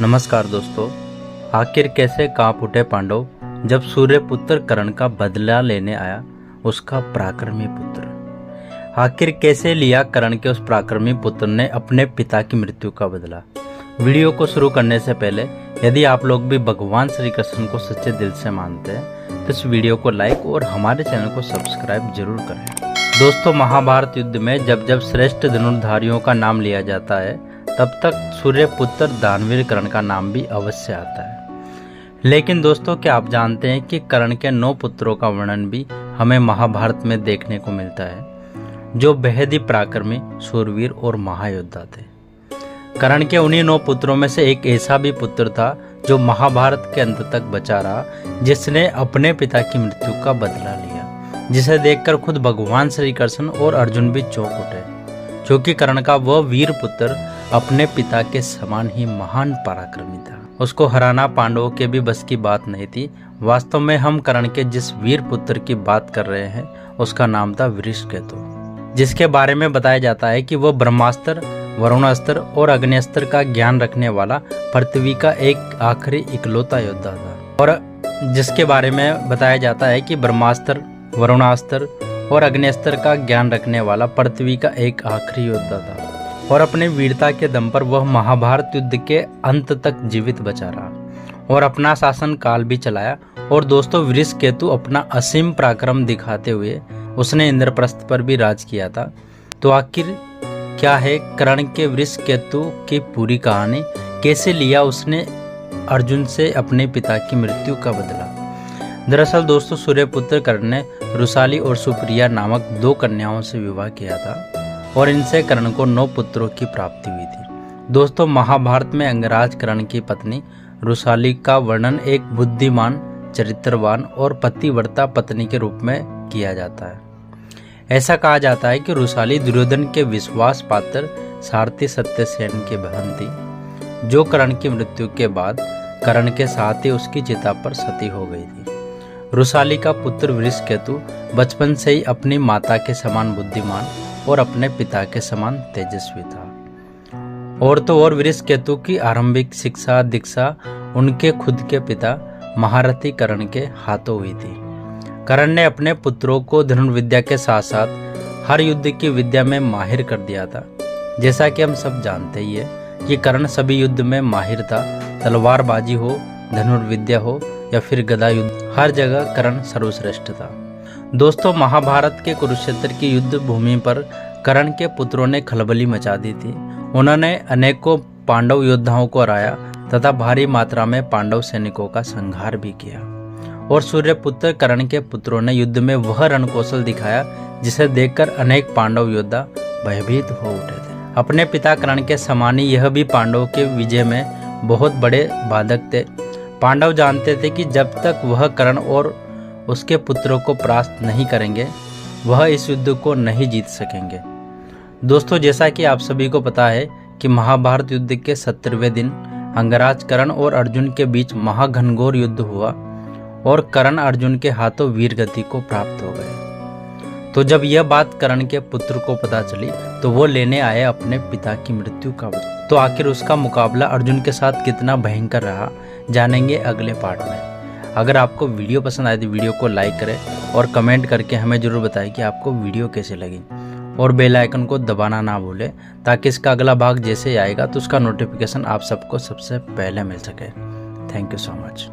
नमस्कार दोस्तों। आखिर कैसे कांप उठे पांडव जब सूर्यपुत्र कर्ण का बदला लेने आया उसका पराक्रमी पुत्र। आखिर कैसे लिया कर्ण के उस पराक्रमी पुत्र ने अपने पिता की मृत्यु का बदला। वीडियो को शुरू करने से पहले यदि आप लोग भी भगवान श्री कृष्ण को सच्चे दिल से मानते हैं तो इस वीडियो को लाइक और हमारे चैनल को सब्सक्राइब जरूर करें। दोस्तों, महाभारत युद्ध में जब जब श्रेष्ठ धनुर्धारियों का नाम लिया जाता है तब तक सूर्यपुत्र दानवीर कर्ण का नाम भी अवश्य आता है। लेकिन दोस्तों, क्या आप जानते हैं कि कर्ण के 9 पुत्रों का वर्णन भी हमें महाभारत में देखने को मिलता है, जो बेहद ही पराक्रमी, शूरवीर और महायोद्धा थे। कर्ण के उन्हीं 9 पुत्रों में से एक ऐसा भी पुत्र था जो महाभारत के अंत तक बचा रहा, जिसने अपने पिता की मृत्यु का बदला लिया, जिसे देखकर खुद भगवान श्री कृष्ण और अर्जुन भी चौंक उठे, क्योंकि कर्ण का वह वीर पुत्र अपने पिता के समान ही महान पराक्रमी था। उसको हराना पांडवों के भी बस की बात नहीं थी। वास्तव में हम कर्ण के जिस वीर पुत्र की बात कर रहे हैं उसका नाम था वृषकेतु, जिसके बारे में बताया जाता है कि वह ब्रह्मास्त्र, वरुणास्त्र और अग्निस्त्र का ज्ञान रखने वाला पृथ्वी का एक आखिरी इकलौता योद्धा था, और जिसके बारे में बताया जाता है कि ब्रह्मास्त्र, वरुणास्त्र और अग्निस्त्र का ज्ञान रखने वाला पृथ्वी का एक आखिरी योद्धा था, और अपने वीरता के दम पर वह महाभारत युद्ध के अंत तक जीवित बचा रहा और अपना शासन काल भी चलाया। और दोस्तों, वृषकेतु अपना असीम पराक्रम दिखाते हुए उसने इंद्रप्रस्थ पर भी राज किया था। तो आखिर क्या है कर्ण के वृषकेतु की पूरी कहानी? कैसे लिया उसने अर्जुन से अपने पिता की मृत्यु का बदला? दरअसल दोस्तों, सूर्यपुत्र कर्ण ने रुसाली और सुप्रिया नामक 2 कन्याओं से विवाह किया था और इनसे कर्ण को 9 पुत्रों की प्राप्ति हुई थी। दोस्तों, महाभारत में अंगराज कर्ण की पत्नी रुसाली का वर्णन एक बुद्धिमान, चरित्रवान और पतिव्रता पत्नी के रूप में किया जाता है। ऐसा कहा जाता है कि रुसाली दुर्योधन के विश्वास पात्र सारथी सत्यसेन की बहन थी, जो कर्ण की मृत्यु के बाद कर्ण के साथ ही उसकी चिता पर सती हो गई थी। रुसाली का पुत्र वृषकेतु बचपन से ही अपनी माता के समान बुद्धिमान और अपने पिता के समान तेजस्वी था। और तो और वृषकेतु की आरंभिक शिक्षा दीक्षा उनके खुद के पिता महारथी कर्ण के हाथों हुई थी। कर्ण ने अपने पुत्रों को धनुर्विद्या के साथ साथ हर युद्ध की विद्या में माहिर कर दिया था। जैसा कि हम सब जानते ही है कि कर्ण सभी युद्ध में माहिर था। तलवारबाजी हो, धनुर्विद्या हो या फिर गदा युद्ध, हर जगह कर्ण सर्वश्रेष्ठ था। दोस्तों, महाभारत के कुरुक्षेत्र की युद्ध भूमि पर कर्ण के पुत्रों ने खलबली मचा दी थी। उन्होंने अनेकों पांडव योद्धाओं को हराया तथा भारी मात्रा में पांडव सैनिकों का संहार भी किया। और सूर्यपुत्र कर्ण के पुत्रों ने युद्ध में वह रणकौशल दिखाया जिसे देखकर अनेक पांडव योद्धा भयभीत हो उठे थे। अपने पिता कर्ण के समान ही यह भी पांडवों के विजय में बहुत बड़े बाधक थे। पांडव जानते थे कि जब तक वह कर्ण और उसके पुत्रों को परास्त नहीं करेंगे वह इस युद्ध को नहीं जीत सकेंगे। दोस्तों, जैसा कि आप सभी को पता है कि महाभारत युद्ध के 70वें दिन अंगराज कर्ण और अर्जुन के बीच महाघनघोर युद्ध हुआ और कर्ण अर्जुन के हाथों वीर गति को प्राप्त हो गए। तो जब यह बात कर्ण के पुत्र को पता चली तो वो लेने आए अपने पिता की मृत्यु का बदला। तो आखिर उसका मुकाबला अर्जुन के साथ कितना भयंकर रहा, जानेंगे अगले पार्ट में। अगर आपको वीडियो पसंद आए तो वीडियो को लाइक करें और कमेंट करके हमें जरूर बताएं कि आपको वीडियो कैसे लगी, और बेल आइकन को दबाना ना भूलें ताकि इसका अगला भाग जैसे आएगा तो उसका नोटिफिकेशन आप सबको सबसे पहले मिल सके। Thank you so much.